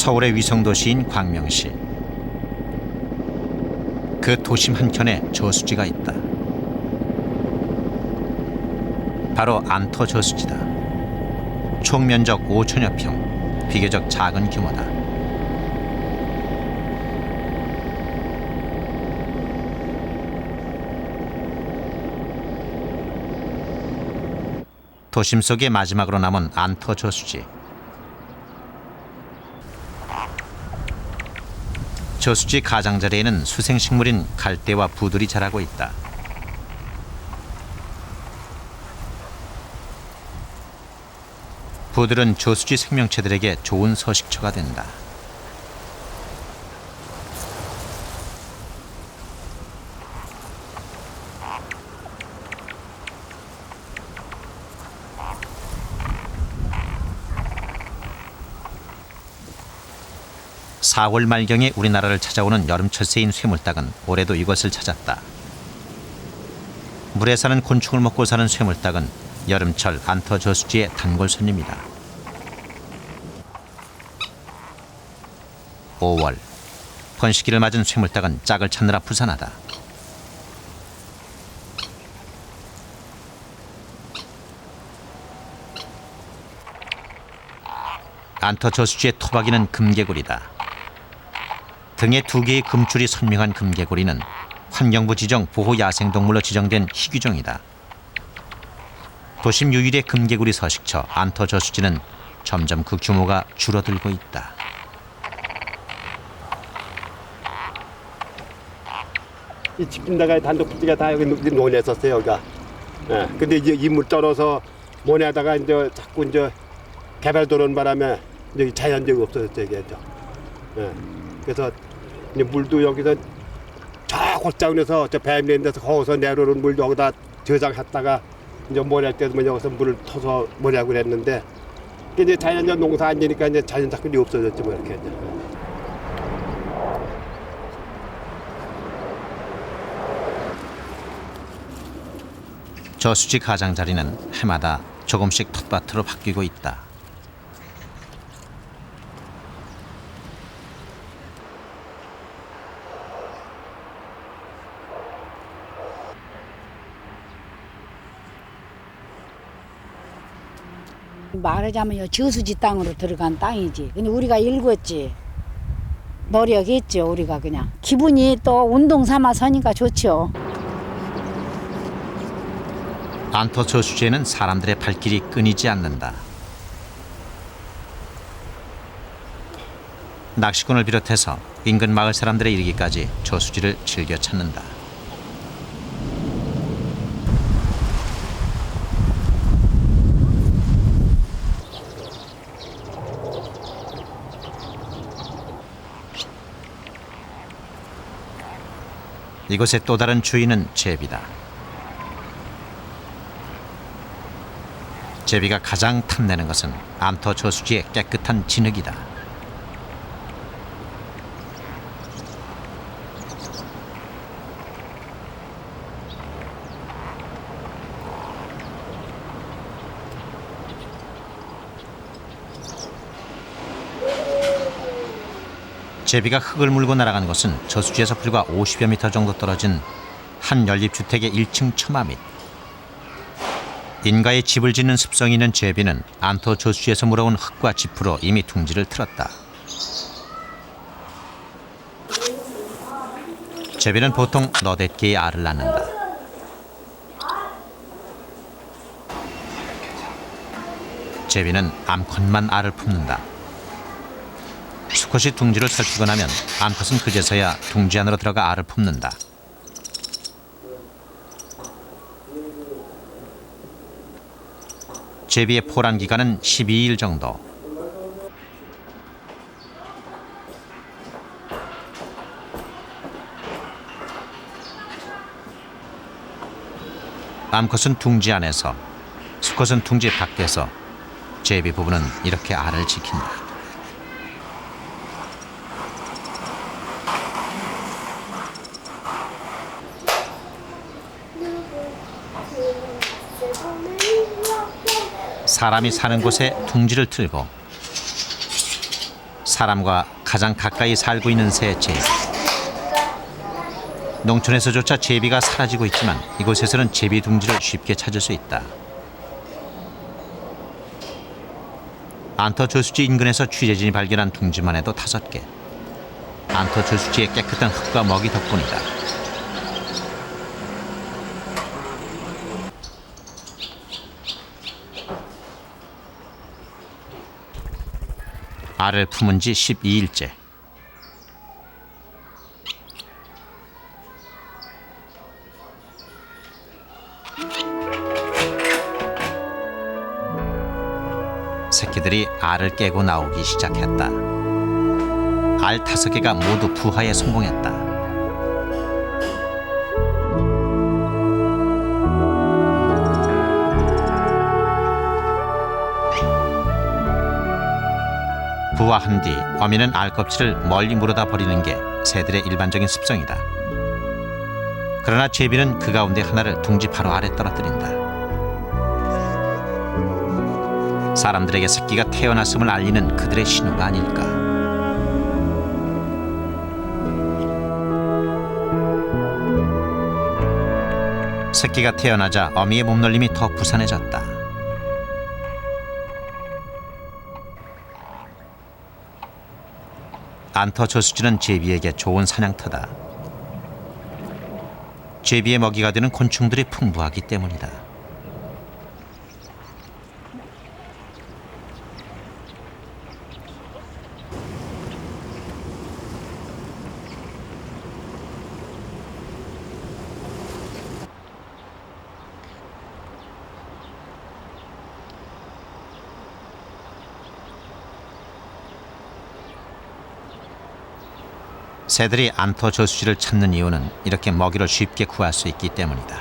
서울의 위성도시인 광명시. 그 도심 한켠에 저수지가 있다. 바로 안터 저수지다. 총 면적 5천여 평, 비교적 작은 규모다. 도심 속의 마지막으로 남은 안터 저수지. 저수지 가장자리에는 수생식물인 갈대와 부들이 자라고 있다. 부들은 저수지 생명체들에게 좋은 서식처가 된다. (4월) 말경에 우리나라를 찾아오는 여름철새인 쇠물닭은 올해도 이것을 찾았다. 물에 사는 곤충을 먹고 사는 쇠물닭은 여름철 안터 저수지의 단골 손님이다. 5월, 번식기를 맞은 쇠물닭은 짝을 찾느라 부산하다. 안터 저수지의 토박이는 금개구리다. 등에 2개의 금줄이 선명한 금개구리는 환경부 지정 보호야생동물로 지정된 희귀종이다. 도심 유일의 금개구리 서식처 안터 저수지는 점점 그 규모가 줄어들고 있다. 이 집진다가 단독주택가 다 여기 논했었어요, 여기가. 예. 근데 이제 이 물 떨어서 모내다가 이제 자꾸 이제 개발 도는 바람에 여기 자연적이 없어졌죠, 이게. 예. 그래서 이제 물도 여기서 저 골짜기에서 저 뱀 있는 데서 거기서 내려오는 물 여기다 저장했다가 이제 모낼 때도 여기서 물을 터서 모내고 그랬는데 이제 자연적 농사 안 되니까 이제 자연 작물이 없어졌죠, 뭐 이렇게 이제. 저수지 가장자리는 해마다 조금씩 텃밭으로 바뀌고 있다. 말하자면 저수지 땅으로 들어간 땅이지. 근데 우리가 읽었지. 노력했죠, 우리가 그냥. 기분이 또 운동 삼아 서니까 좋죠. 안터 저수지에는 사람들의 발길이 끊이지 않는다. 낚시꾼을 비롯해서 인근 마을 사람들의 이르기까지 저수지를 즐겨 찾는다. 이곳의 또 다른 주인은 제비다. 제비가 가장 탐내는 것은 안터 저수지의 깨끗한 진흙이다. 제비가 흙을 물고 날아가는 것은 저수지에서 불과 50여 미터 정도 떨어진 한 연립주택의 1층 처마 밑. 인가에 집을 짓는 습성이 있는 제비는 안터 저수지에서 물어온 흙과 지프로 이미 둥지를 틀었다. 제비는 보통 너댓 개의 알을 낳는다. 제비는 암컷만 알을 품는다. 수컷이 둥지를 살피고 나면 암컷은 그제서야 둥지 안으로 들어가 알을 품는다. 제비의 포란 기간은 12일 정도. 암컷은 둥지 안에서, 수컷은 둥지 밖에서 제비 부부는 이렇게 알을 지킨다. 사람이 사는 곳에 둥지를 틀고 사람과 가장 가까이 살고 있는 새 제비. 농촌에서조차 제비가 사라지고 있지만 이곳에서는 제비 둥지를 쉽게 찾을 수 있다. 안터 저수지 인근에서 취재진이 발견한 둥지만 해도 5개. 안터 저수지의 깨끗한 흙과 먹이 덕분이다. 알을 품은 지 12일째. 새끼들이 알을 깨고 나오기 시작했다. 알 5개가 모두 부화에 성공했다. 부화한 뒤 어미는 알껍질을 멀리 물어다 버리는 게 새들의 일반적인 습성이다. 그러나 제비는 그 가운데 하나를 둥지 바로 아래 떨어뜨린다. 사람들에게 새끼가 태어났음을 알리는 그들의 신호가 아닐까. 새끼가 태어나자 어미의 몸놀림이 더 부산해졌다. 안터 저수지는 제비에게 좋은 사냥터다. 제비의 먹이가 되는 곤충들이 풍부하기 때문이다. 새들이 안터 저수지를 찾는 이유는 이렇게 먹이를 쉽게 구할 수 있기 때문이다.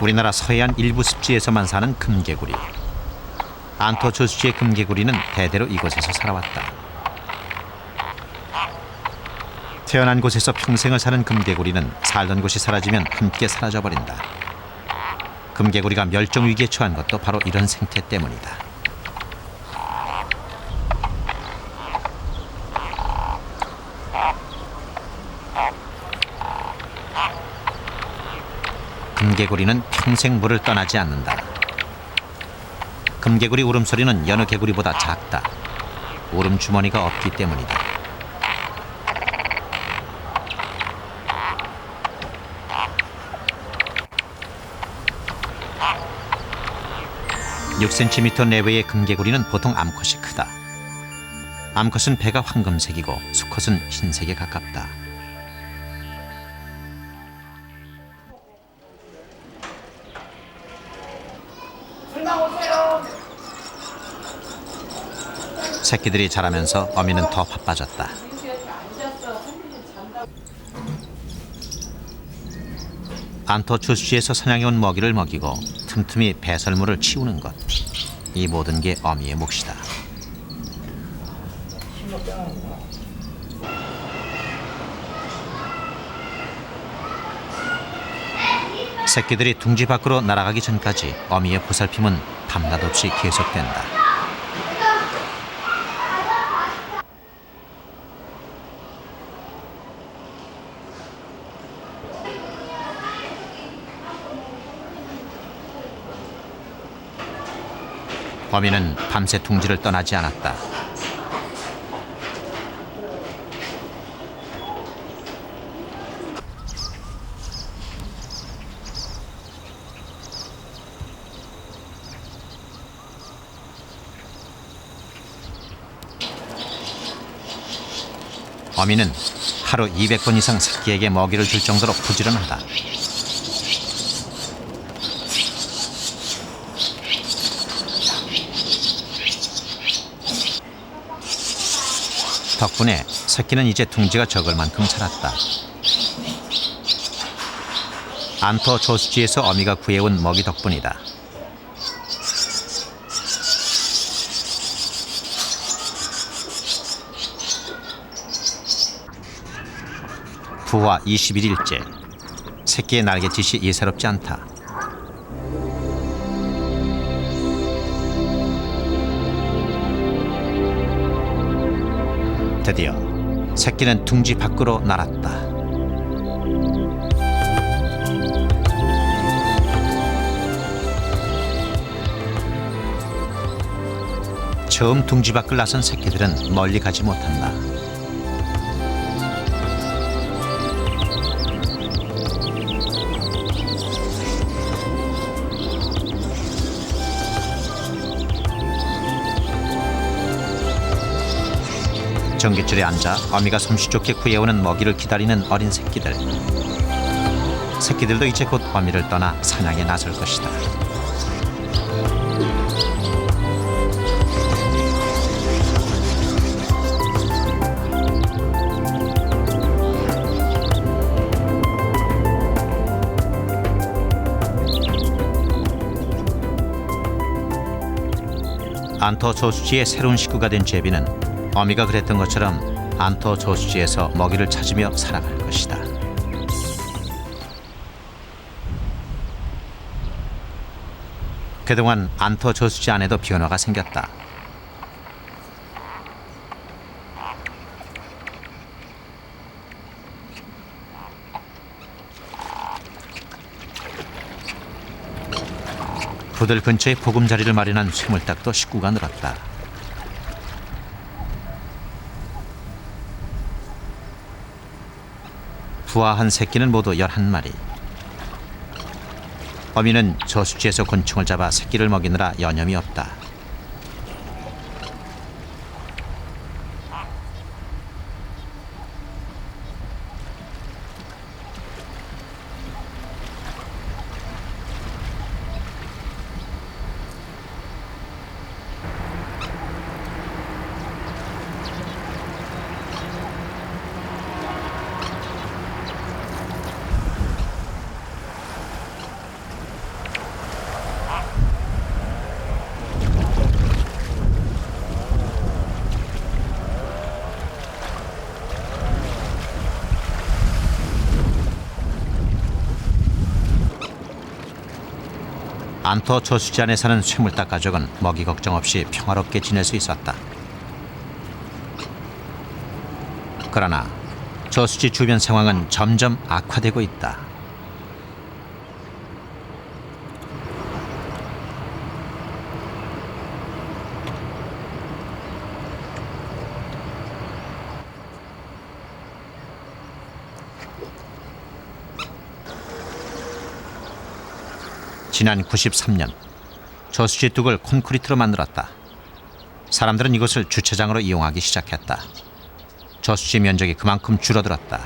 우리나라 서해안 일부 습지에서만 사는 금개구리. 안터 저수지의 금개구리는 대대로 이곳에서 살아왔다. 태어난 곳에서 평생을 사는 금개구리는 살던 곳이 사라지면 함께 사라져버린다. 금개구리가 멸종위기에 처한 것도 바로 이런 생태 때문이다. 금개구리는 평생 물을 떠나지 않는다. 금개구리 울음소리는 여느 개구리보다 작다. 울음 주머니가 없기 때문이다. 6cm 내외의 금개구리는 보통 암컷이 크다. 암컷은 배가 황금색이고 수컷은 흰색에 가깝다. 새끼들이 자라면서 어미는 더 바빠졌다. 안터 저수지에서 사냥해온 먹이를 먹이고 틈틈이 배설물을 치우는 것. 이 모든 게 어미의 몫이다. 새끼들이 둥지 밖으로 날아가기 전까지 어미의 보살핌은 밤낮 없이 계속된다. 어미는 밤새 둥지를 떠나지 않았다. 어미는 하루 200번 이상 새끼에게 먹이를 줄 정도로 부지런하다. 덕분에 새끼는 이제 둥지가 적을 만큼 자랐다. 안터 저수지에서 어미가 구해온 먹이 덕분이다. 부화 21일째. 새끼의 날갯짓이 예사롭지 않다. 드디어 새끼는 둥지 밖으로 날았다. 처음 둥지 밖을 나선 새끼들은 멀리 가지 못한다. 전깃줄에 앉아 어미가 솜씨 좋게 구해오는 먹이를 기다리는 어린 새끼들. 새끼들도 이제 곧 어미를 떠나 사냥에 나설 것이다. 안터 저수지의 새로운 식구가 된 제비는 어미가 그랬던 것처럼 안터 저수지에서 먹이를 찾으며 살아갈 것이다. 그동안 안터 저수지 안에도 변화가 생겼다. 부들 근처에 보금자리를 마련한 쇠물닭도 식구가 늘었다. 부화한 새끼는 모두 11마리. 어미는 저수지에서 곤충을 잡아 새끼를 먹이느라 여념이 없다. 안터 저수지 안에 사는 쇠물닭 가족은 먹이 걱정 없이 평화롭게 지낼 수 있었다. 그러나 저수지 주변 상황은 점점 악화되고 있다. 지난 93년 저수지 뚝을 콘크리트로 만들었다. 사람들은 이곳을 주차장으로 이용하기 시작했다. 저수지 면적이 그만큼 줄어들었다.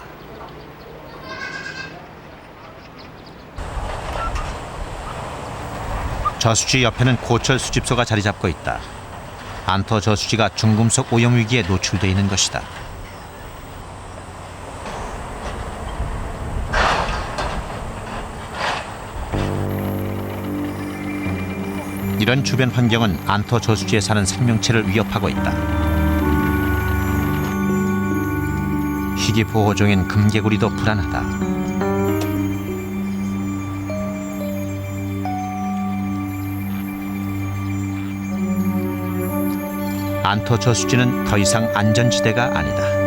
저수지 옆에는 고철 수집소가 자리 잡고 있다. 안터 저수지가 중금속 오염 위기에 노출돼 있는 것이다. 이런 주변 환경은 안터 저수지에 사는 생명체를 위협하고 있다. 희귀 보호종인 금개구리도 불안하다. 안터 저수지는 더 이상 안전지대가 아니다.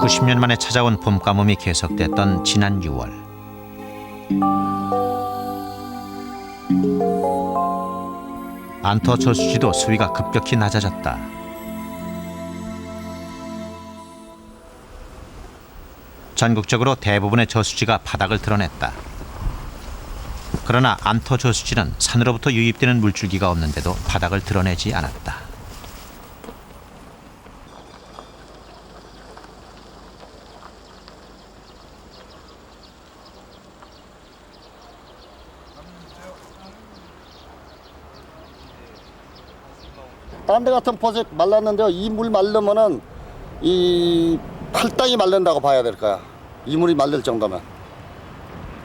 90년 만에 찾아온 봄 가뭄이 계속됐던 지난 6월. 안터 저수지도 수위가 급격히 낮아졌다. 전국적으로 대부분의 저수지가 바닥을 드러냈다. 그러나 안터 저수지는 산으로부터 유입되는 물줄기가 없는데도 바닥을 드러내지 않았다. 딴 데 같은 포색 말랐는데요. 이 물 말르면은 이 팔당이 말른다고 봐야 될 거야. 이 물이 말릴 정도면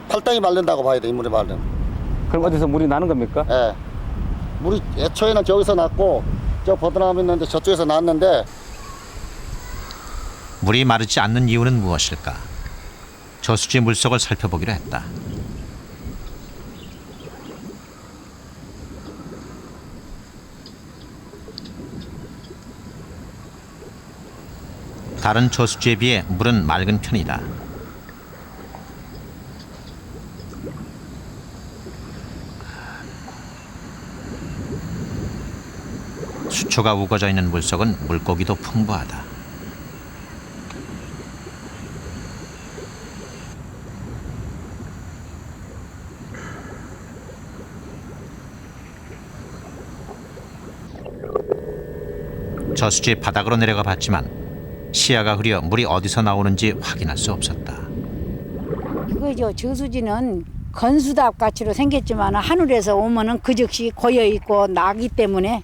팔당이 말른다고 봐야 돼. 이 물이 말르면. 그럼 어디서 물이 나는 겁니까? 예. 물이 애초에는 저기서 났고 저 버드나무 있는데 저쪽에서 났는데 물이 마르지 않는 이유는 무엇일까? 저수지 물속을 살펴보기로 했다. 다른 저수지에 비해 물은 맑은 편이다. 수초가 우거져 있는 물속은 물고기도 풍부하다. 저수지 바닥으로 내려가 봤지만 시야가 흐려 물이 어디서 나오는지 확인할 수 없었다. 그거죠. 저수지는 건수답 같이로 생겼지만 하늘에서 오면은 그 즉시 고여 있고 나기 때문에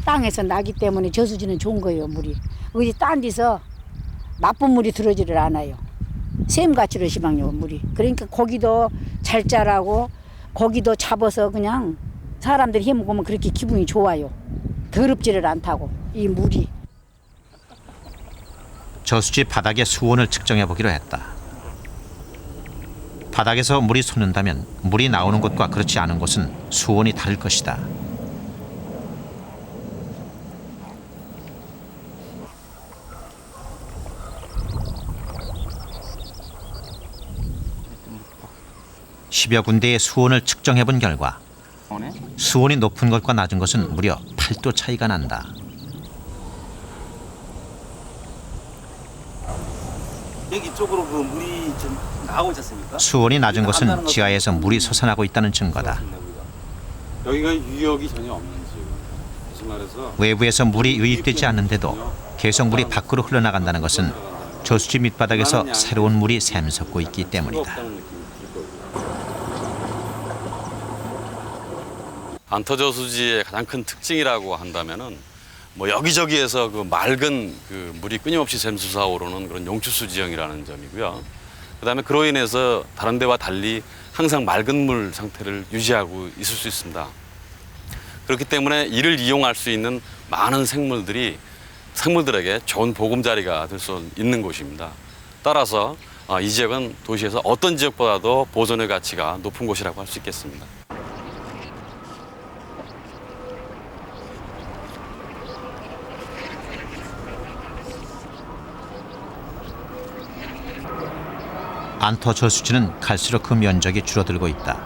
땅에서 나기 때문에 저수지는 좋은 거예요. 물이 어디 딴 데서 나쁜 물이 들어지를 않아요. 샘같이로 시방요 물이. 그러니까 고기도 잘 자라고 고기도 잡아서 그냥 사람들이 해 먹으면 그렇게 기분이 좋아요. 더럽지를 않다고 이 물이. 저수지 바닥의 수온을 측정해 보기로 했다. 바닥에서 물이 솟는다면 물이 나오는 곳과 그렇지 않은 곳은 수온이 다를 것이다. 십여 군데의 수온을 측정해 본 결과 수온이 높은 것과 낮은 것은 무려 8도 차이가 난다. 여기 쪽으로 그 물이 좀 나오고 있지 않습니까? 수온이 낮은 곳은 지하에서 물이 솟아나고 있다는 증거다. 여기가 유역이 전혀 없는 지역. 다시 말해서 외부에서 물이 유입되지 않는데도 계속 물이 밖으로 흘러나간다는 것은 저수지 밑바닥에서 새로운 물이 샘솟고 있기 때문이다. 안터저수지의 가장 큰 특징이라고 한다면은 뭐 여기저기에서 그 맑은 그 물이 끊임없이 샘솟아 오르는 그런 용추수 지형이라는 점이고요. 그다음에 그로 인해서 다른 데와 달리 항상 맑은 물 상태를 유지하고 있을 수 있습니다. 그렇기 때문에 이를 이용할 수 있는 많은 생물들에게 좋은 보금자리가 될 수 있는 곳입니다. 따라서 이 지역은 도시에서 어떤 지역보다도 보존의 가치가 높은 곳이라고 할 수 있겠습니다. 안터 저수지는 갈수록 그 면적이 줄어들고 있다.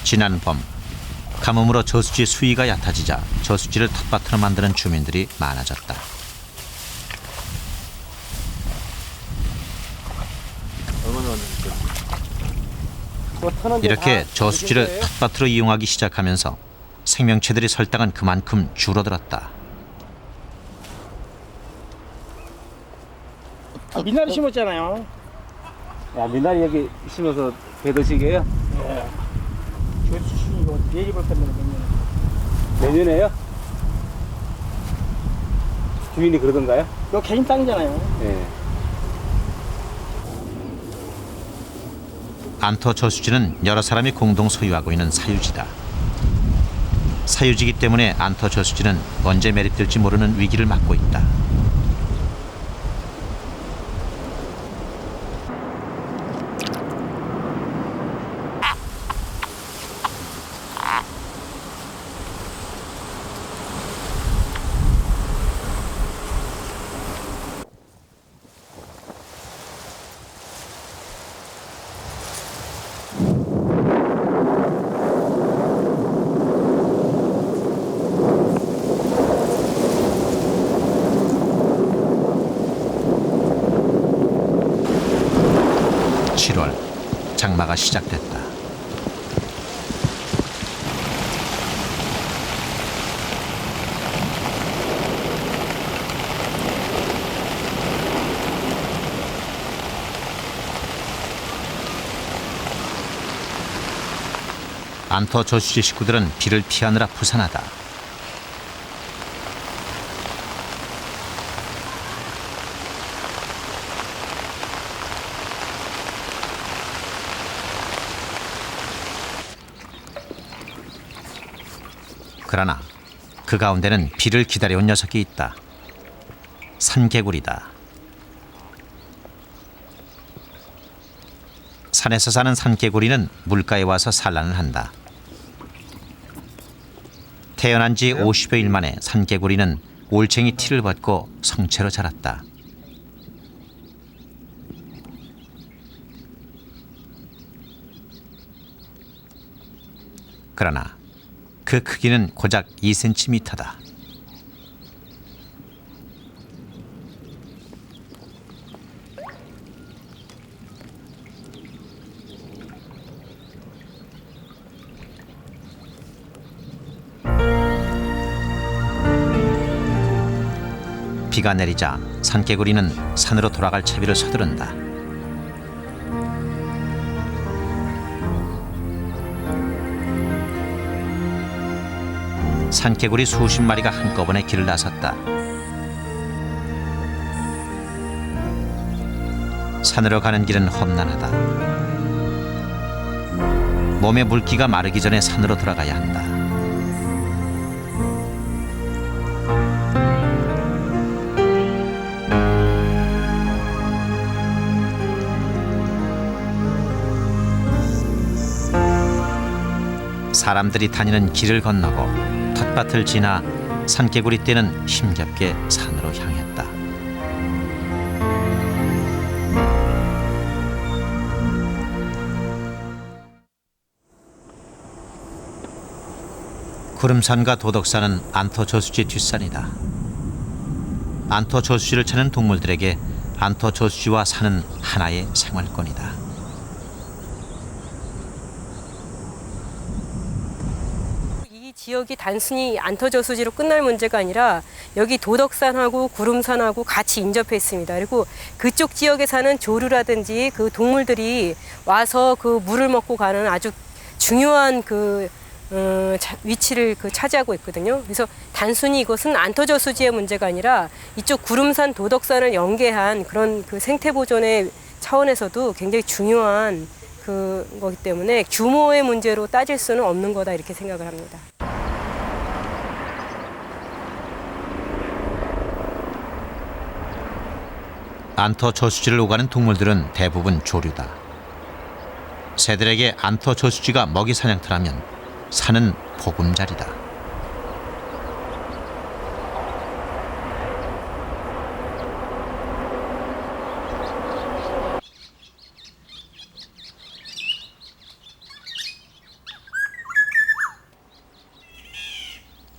지난 봄 가뭄으로 저수지 수위가 얕아지자 저수지를 텃밭으로 만드는 주민들이 많아졌다. 이렇게 저수지를 텃밭으로 이용하기 시작하면서 생명체들이 살 땅은 그만큼 줄어들었다. 미나리 심었잖아요. 야, 미나리 여기 심어서 배도시게요? 예. 저수지 이거 내일 볼 건데 내년에요? 주인이 그러던가요? 이거 개인 땅이잖아요. 예. 안터 저수지는 여러 사람이 공동 소유하고 있는 사유지다. 사유지기 때문에 안터 저수지는 언제 매립될지 모르는 위기를 맞고 있다. 장마가 시작됐다. 안터 저수지 식구들은 비를 피하느라 부산하다. 그러나 그 가운데는 비를 기다려온 녀석이 있다. 산개구리다. 산에서 사는 산개구리는 물가에 와서 산란을 한다. 태어난 지 50여일 만에 산개구리는 올챙이 티를 벗고 성체로 자랐다. 그러나 그 크기는 고작 2cm다. 비가 내리자 산개구리는 산으로 돌아갈 채비를 서두른다. 산개구리 수십 마리가 한꺼번에 길을 나섰다. 산으로 가는 길은 험난하다. 몸의 물기가 마르기 전에 산으로 돌아가야 한다. 사람들이 다니는 길을 건너고 텃밭을 지나 산개구리 떼는 힘겹게 산으로 향했다. 구름산과 도덕산은 안토저수지 뒷산이다. 안토저수지를 찾는 동물들에게 안토저수지와 산은 하나의 생활권이다. 지역이 단순히 안토저수지로 끝날 문제가 아니라 여기 도덕산하고 구름산하고 같이 인접해 있습니다. 그리고 그쪽 지역에 사는 조류라든지 그 동물들이 와서 그 물을 먹고 가는 아주 중요한 위치를 차지하고 있거든요. 그래서 단순히 이것은 안토저수지의 문제가 아니라 이쪽 구름산, 도덕산을 연계한 그런 그 생태 보존의 차원에서도 굉장히 중요한 거기 때문에 규모의 문제로 따질 수는 없는 거다 이렇게 생각을 합니다. 안토저수지를 오가는 동물들은 대부분 조류다. 새들에게 안토저수지가 먹이 사냥터라면 산은 보금자리다.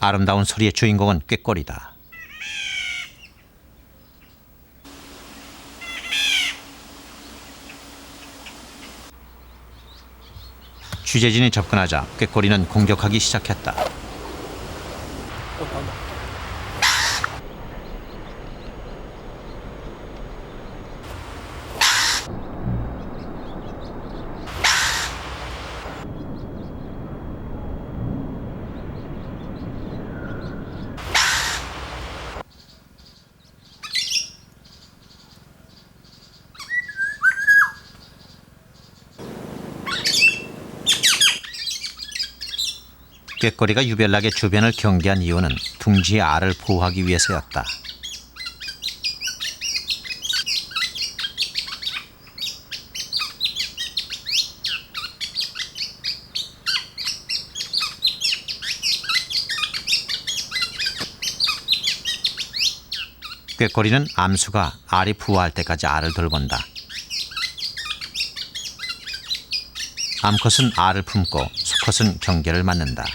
아름다운 소리의 주인공은 꾀꼬리다. 취재진이 접근하자 꾀꼬리는 공격하기 시작했다. 꾀꼬리가 유별나게 주변을 경계한 이유는 둥지의 알을 보호하기 위해서였다. 꾀꼬리는 암수가 알이 부화할 때까지 알을 돌본다. 암컷은 알을 품고 수컷은 경계를 맞는다.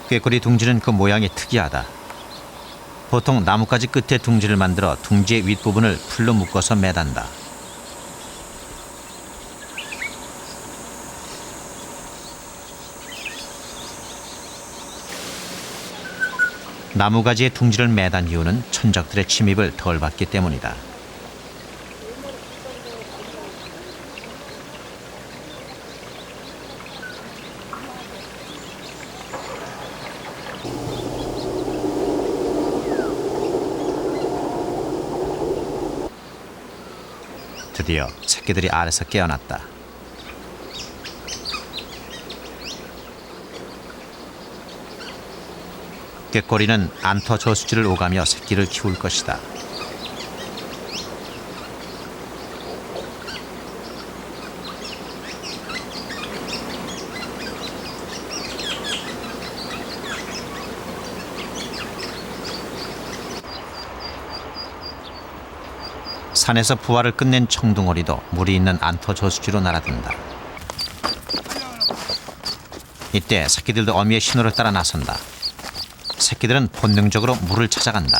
꾀꼬리 둥지는 그 모양이 특이하다. 보통 나뭇가지 끝에 둥지를 만들어 둥지의 윗부분을 풀로 묶어서 매단다. 나무가지에 둥지를 매단 이유는 천적들의 침입을 덜 받기 때문이다. 드디어 새끼들이 알에서 깨어났다. 꾀꼬리는 안터 저수지를 오가며 새끼를 키울 것이다. 산에서 부화를 끝낸 청둥오리도 물이 있는 안터 저수지로 날아든다. 이때 새끼들도 어미의 신호를 따라 나선다. 새끼들은 본능적으로 물을 찾아간다.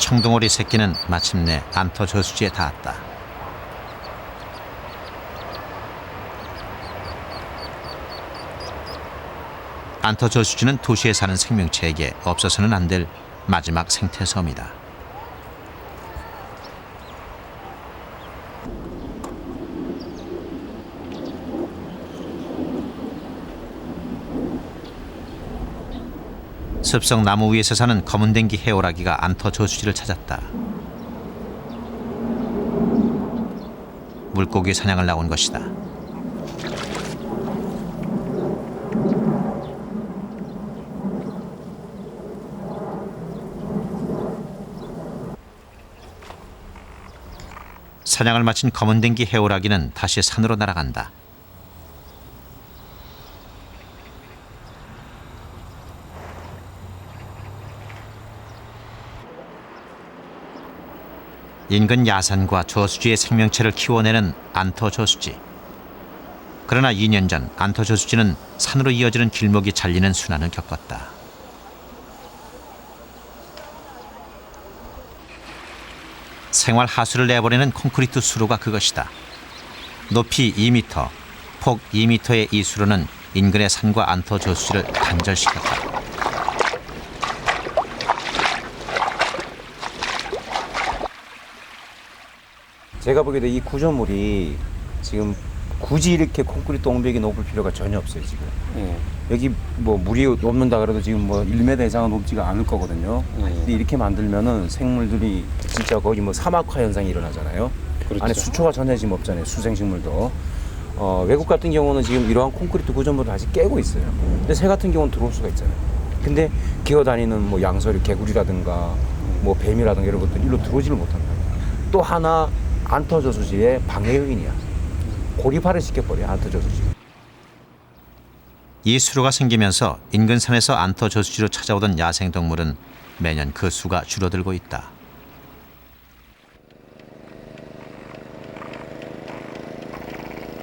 청둥오리 새끼는 마침내 안터 저수지에 닿았다. 안터 저수지는 도시에 사는 생명체에게 없어서는 안 될 마지막 생태섬이다. 습성 나무 위에서 사는 검은댕기 해오라기가 안터 저수지를 찾았다. 물고기 사냥을 나온 것이다. 사냥을 마친 검은댕기 해오라기는 다시 산으로 날아간다. 인근 야산과 저수지의 생명체를 키워내는 안터 저수지. 그러나 2년 전 안터 저수지는 산으로 이어지는 길목이 잘리는 순환을 겪었다. 생활 하수를 내버리는 콘크리트 수로가 그것이다. 높이 2m, 폭 2m의 이 수로는 인근의 산과 안터 저수지를 단절시켰다. 제가 보기에도 이 구조물이 지금 굳이 이렇게 콘크리트 옹벽이 높을 필요가 전혀 없어요, 지금. 여기 뭐 물이 높는다 그래도 지금 뭐 1m 이상은 높지가 않을 거거든요. 근데 이렇게 만들면은 생물들이 진짜 거의 뭐 사막화 현상이 일어나잖아요. 그렇죠. 안에 수초가 전혀 지금 없잖아요, 수생식물도. 외국 같은 경우는 지금 이러한 콘크리트 구조물을 아직 깨고 있어요. 근데 새 같은 경우는 들어올 수가 있잖아요. 근데 기어다니는 뭐 양서류, 개구리라든가 뭐 뱀이라든가 이런 것들이 일로 들어오지를 못한다. 또 하나 안터 저수지의 방해 요인이야. 고립화를 시켜버려, 안터 저수지. 이 수로가 생기면서 인근 산에서 안터 저수지로 찾아오던 야생동물은 매년 그 수가 줄어들고 있다.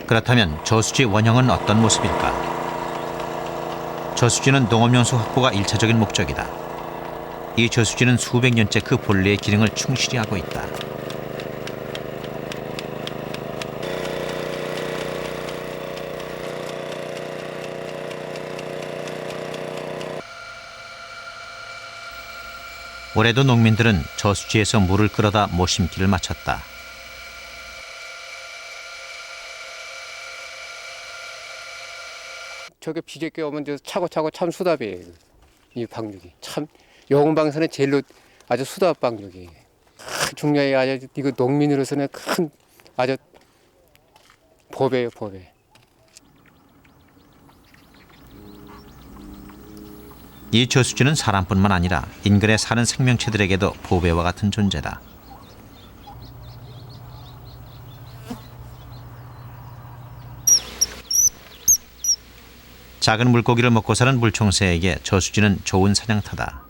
그렇다면 저수지의 원형은 어떤 모습일까? 저수지는 농업용수 확보가 1차적인 목적이다. 이 저수지는 수백 년째 그 본래의 기능을 충실히 하고 있다. 올해도 농민들은 저수지에서 물을 끌어다 모심기를 마쳤다. 저게 비제게 오면 저 차고차고 참 수답이에요. 이 방육이 참 영흥방선의 제일로 아주 수답 방육이 중요해. 아주 이거 농민으로서는 큰 아주 보배예요, 보배. 이 저수지는 사람뿐만 아니라 인근에 사는 생명체들에게도 보배와 같은 존재다. 작은 물고기를 먹고 사는 물총새에게 저수지는 좋은 사냥터다.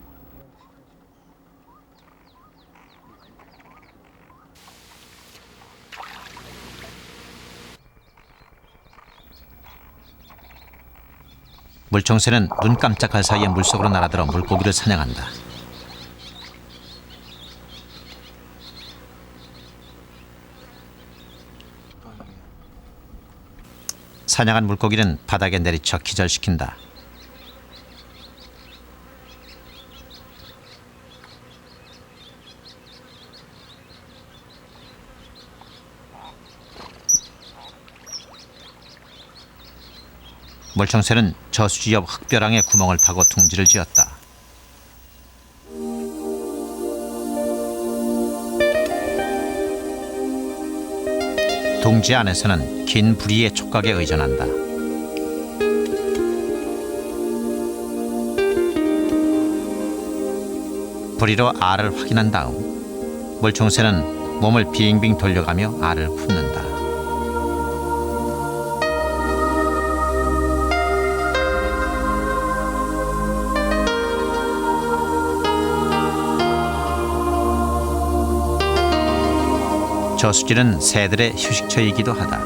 물총새는 눈 깜짝할 사이에 물속으로 날아들어 물고기를 사냥한다. 사냥한 물고기는 바닥에 내리쳐 기절시킨다. 물총새는 저수지 옆 흙벼랑에 구멍을 파고 둥지를 지었다. 둥지 안에서는 긴 부리의 촉각에 의존한다. 부리로 알을 확인한 다음 물총새는 몸을 빙빙 돌려가며 알을 품는다. 저수지는 새들의 휴식처이기도 하다.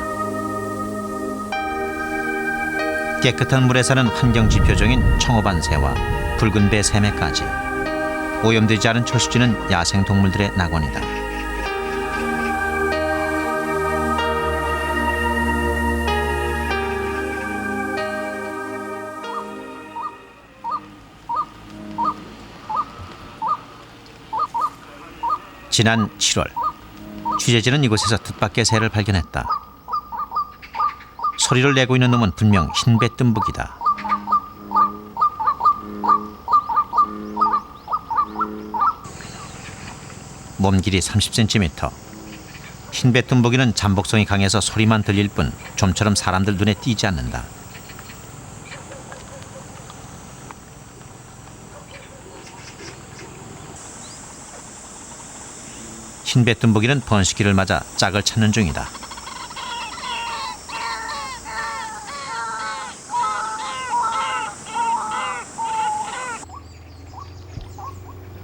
깨끗한 물에 사는 환경지표종인 청어반 새와 붉은 배 새매까지 오염되지 않은 저수지는 야생동물들의 낙원이다. 지난 7월 취재진은 이곳에서 뜻밖의 새를 발견했다. 소리를 내고 있는 놈은 분명 흰배뜸북이다. 몸 길이 30cm. 흰배뜸북이는 잠복성이 강해서 소리만 들릴 뿐 좀처럼 사람들 눈에 띄지 않는다. 흰배뜸북이는 번식기를 맞아 짝을 찾는 중이다.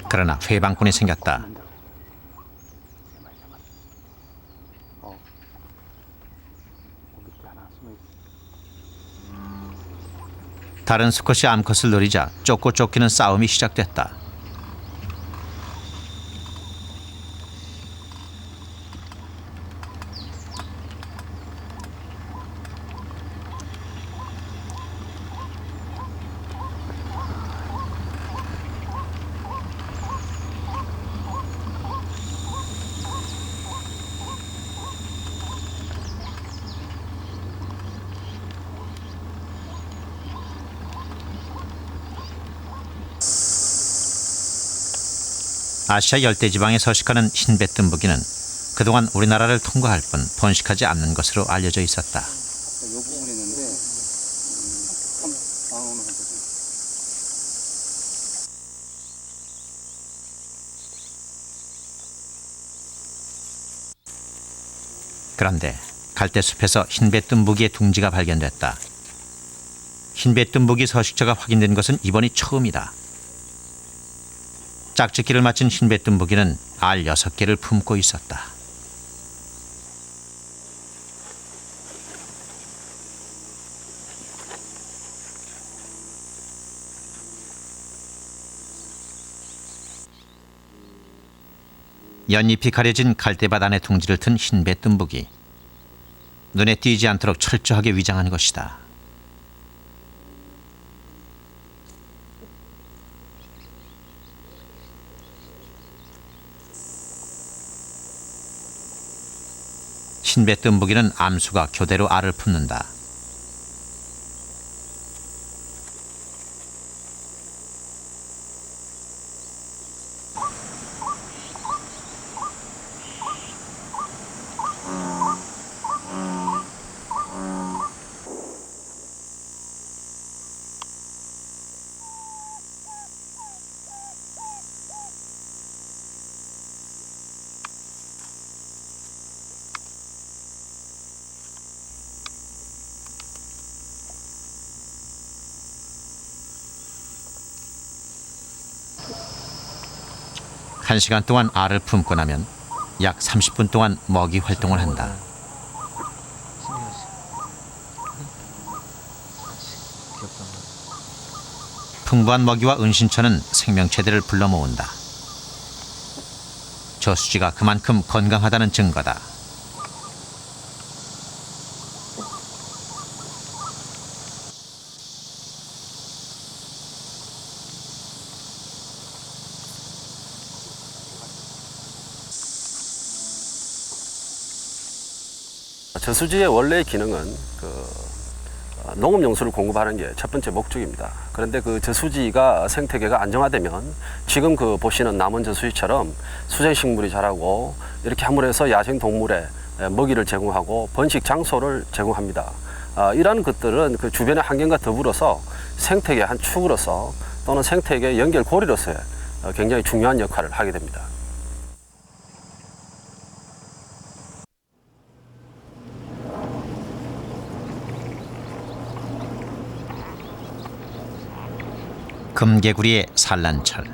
그러나 회방꾼이 생겼다. 다른 수컷이 암컷을 노리자 쫓고 쫓기는 싸움이 시작됐다. 아시아 열대지방에 서식하는 흰배뜸북이는 그동안 우리나라를 통과할 뿐 번식하지 않는 것으로 알려져 있었다. 그런데 갈대숲에서 흰배뜸북이의 둥지가 발견됐다. 흰배뜸북이 서식처가 확인된 것은 이번이 처음이다. 짝짓기를 마친 흰배뜸북이는 알 6개를 품고 있었다. 연잎이 가려진 갈대밭 안에 둥지를 튼 흰배뜸북이. 눈에 띄지 않도록 철저하게 위장한 것이다. 흰배뜸북이는 암수가 교대로 알을 품는다. 한 시간 동안 알을 품고 나면 약 30분 동안 먹이 활동을 한다. 풍부한 먹이와 은신처는 생명체들을 불러 모은다. 저수지가 그만큼 건강하다는 증거다. 저수지의 원래 기능은 농업용수를 공급하는 게 첫 번째 목적입니다. 그런데 그 저수지가 생태계가 안정화되면 지금 그 보시는 남원 저수지처럼 수생식물이 자라고 이렇게 함으로해서 야생동물에 먹이를 제공하고 번식 장소를 제공합니다. 이러한 것들은 그 주변의 환경과 더불어서 생태계의 한 축으로서 또는 생태계 연결고리로서의 굉장히 중요한 역할을 하게 됩니다. 금개구리의 산란철.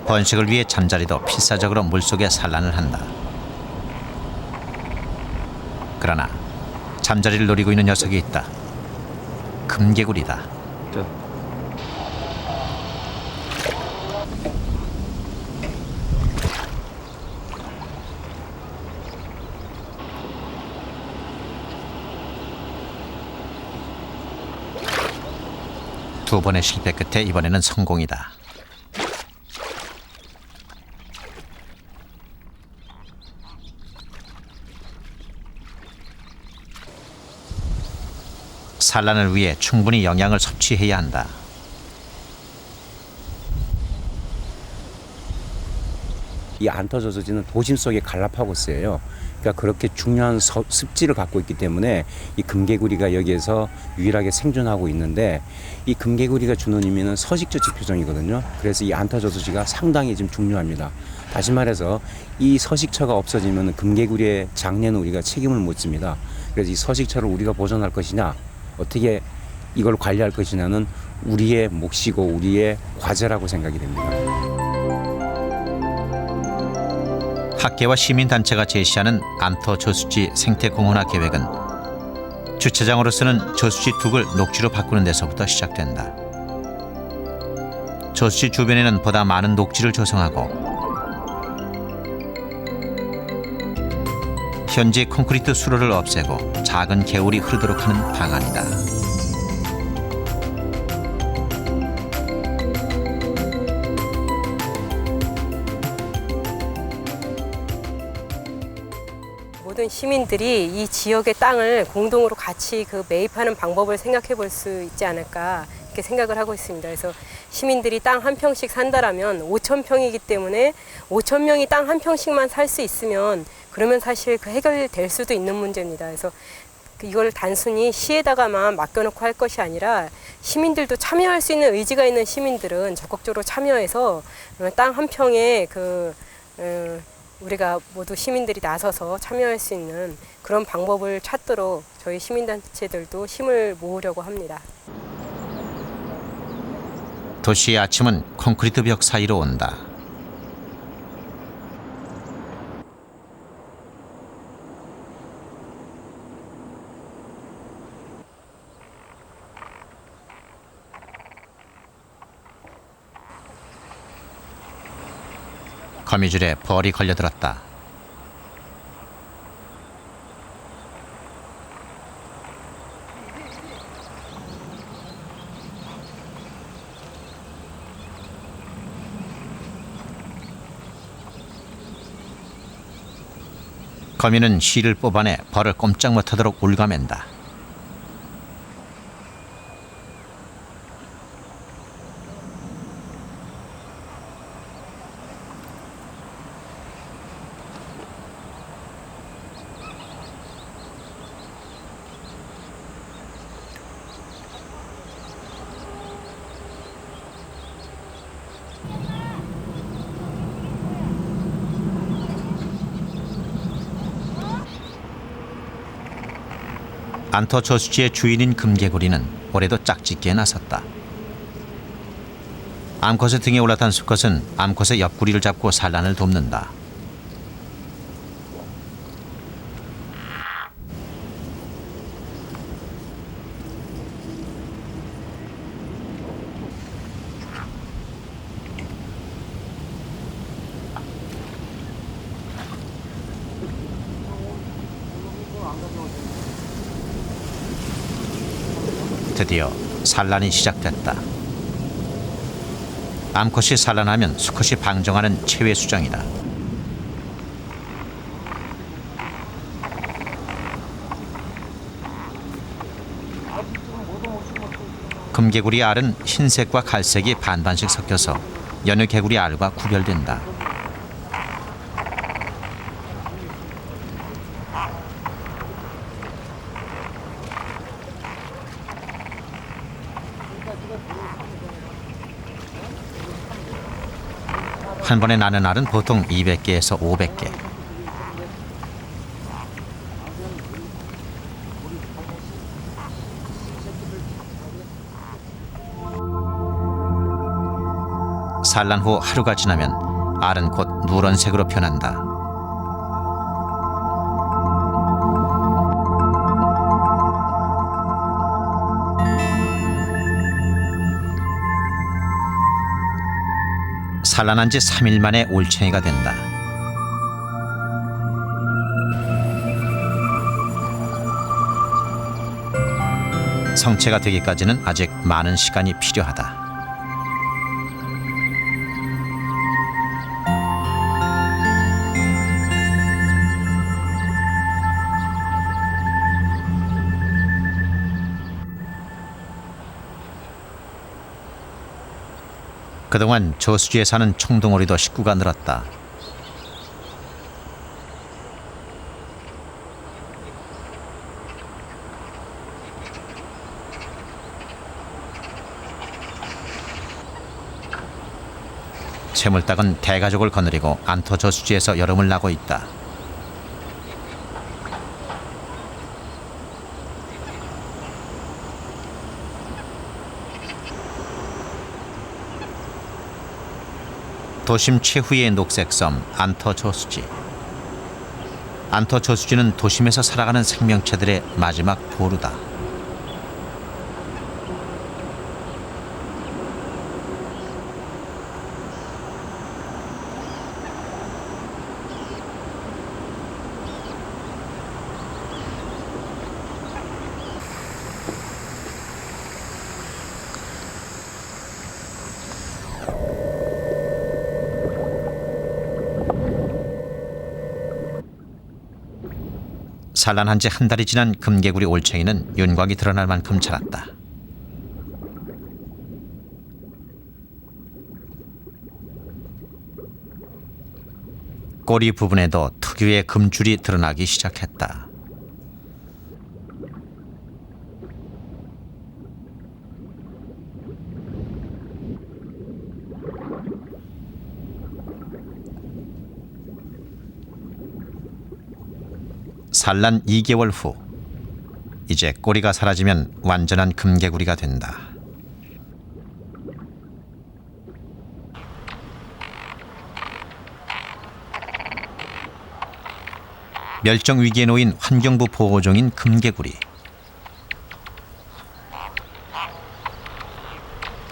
번식을 위해 잠자리도 필사적으로 물속에 산란을 한다. 그러나 잠자리를 노리고 있는 녀석이 있다. 금개구리다. 두 번의 실패 끝에 이번에는 성공이다. 산란을 위해 충분히 영양을 섭취해야 한다. 이 안터저수지는 도심 속의 갈라파고스예요. 그러니까 그렇게 중요한 습지를 갖고 있기 때문에 이 금개구리가 여기에서 유일하게 생존하고 있는데, 이 금개구리가 주는 의미는 서식처 지표정이거든요. 그래서 이 안터저수지가 상당히 좀 중요합니다. 다시 말해서 이 서식처가 없어지면 금개구리의 장래는 우리가 책임을 못 집니다. 그래서 이 서식처를 우리가 보존할 것이냐, 어떻게 이걸 관리할 것이냐는 우리의 몫이고 우리의 과제라고 생각이 됩니다. 학계와 시민단체가 제시하는 안터저수지 생태공헌화 계획은 주차장으로서는 저수지 둑을 녹지로 바꾸는 데서부터 시작된다. 저수지 주변에는 보다 많은 녹지를 조성하고 현재 콘크리트 수로를 없애고 작은 개울이 흐르도록 하는 방안이다. 모든 시민들이 이 지역의 땅을 공동으로 같이 그 매입하는 방법을 생각해 볼 수 있지 않을까 이렇게 생각을 하고 있습니다. 그래서 시민들이 땅 한 평씩 산다라면 5,000평이기 때문에 5,000명이 땅 한 평씩만 살 수 있으면 그러면 사실 그 해결될 수도 있는 문제입니다. 그래서 이걸 단순히 시에다가만 맡겨놓고 할 것이 아니라 시민들도 참여할 수 있는 의지가 있는 시민들은 적극적으로 참여해서 땅 한 평에 우리가 모두 시민들이 나서서 참여할 수 있는 그런 방법을 찾도록 저희 시민단체들도 힘을 모으려고 합니다. 도시의 아침은 콘크리트 벽 사이로 온다. 거미줄에 벌이 걸려들었다. 거미는 실을 뽑아내 벌을 꼼짝 못하도록 울가맨다. 안터저수지의 주인인 금개구리는 올해도 짝짓기에 나섰다. 암컷의 등에 올라탄 수컷은 암컷의 옆구리를 잡고 산란을 돕는다. 드디어 산란이 시작됐다. 암컷이 산란하면 수컷이 방정하는 체외 수정이다. 금개구리 알은 흰색과 갈색이 반반씩 섞여서 여느 개구리 알과 구별된다. 한 번에 나는 알은 보통 200개에서 500개. 산란 후 하루가 지나면 알은 곧 누런색으로 변한다. 산란한 지 3일 만에 올챙이가 된다. 성체가 되기까지는 아직 많은 시간이 필요하다. 그동안 저수지에 사는 총덩어리도 식구가 늘었다. 채물닭은 대가족을 거느리고 안터 저수지에서 여름을 나고 있다. 도심 최후의 녹색섬 안터 저수지. 안터 저수지는 도심에서 살아가는 생명체들의 마지막 보루다. 산란한 지 한 달이 지난 금개구리 올챙이는 윤곽이 드러날 만큼 자랐다. 꼬리 부분에도 특유의 금줄이 드러나기 시작했다. 산란 2개월 후, 이제 꼬리가 사라지면 완전한 금개구리가 된다. 멸종 위기에 놓인 환경부 보호종인 금개구리.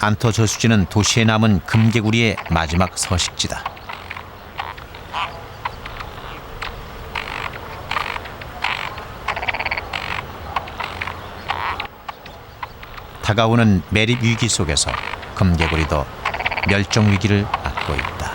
안터 저수지는 도시에 남은 금개구리의 마지막 서식지다. 다가오는 매립 위기 속에서 금개구리도 멸종 위기를 맞고 있다.